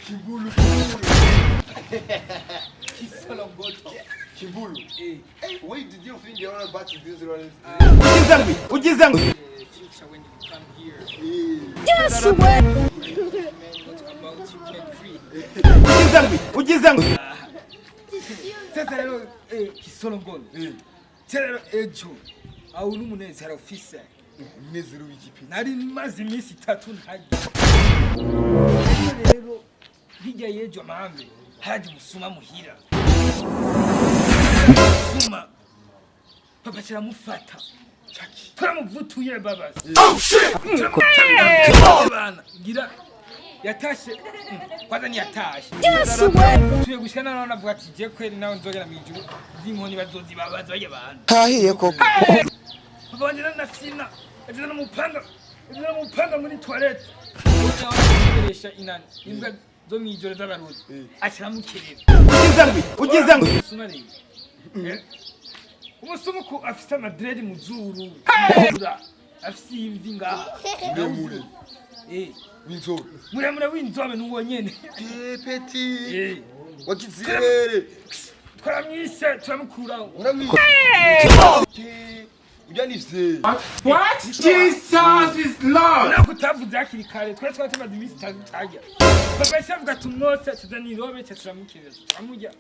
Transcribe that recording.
Chimbulu. Kisolongoto. Chimbulu. Hey, where did you think you were about to do this running? Ujizangu. Future when you come here. Yes, way. Man, what about you get free? Ujizangu. Sasa leo kisolongoto. Lero ejo aho n'umunezero officer. Umunezero w'ikipi. Nari maze iminsi 3 ntajya. Rero hirya yejo mambe haje musuma muhira. Musuma papa kiramufata. Turamuvutuye babazi. Oh shit. Bana gira yatashe kwanza ni yatashe. Yes, way. Tuye gushana naona avuga ati je kweli nawe nzogera mwijuru z'inkoni bazozi babaza baje bana. Hahiye koko. Papa wanje nafina. Ati namupanga muri toilette. Uyaonesha inani. Imbwa zo mwijoro z'abaruzi. Akiramukirira. Ujizangu. Sumari. Umusumu ko afite amadredi mu zuru. Afite imvi ngaha. Muremure. Winzobe. Muremure w'inzobe nuwo nyene. Peti. Wakizirere. Twaramwise turamukuraho. Uramwise. Ujanise. What? Jesus is Lord. Nako tavuze hakiri kare twese tumaze iminsi 3 tajya. Papa shavuga tumwose tuzanirobe turamukirira. Turamujya.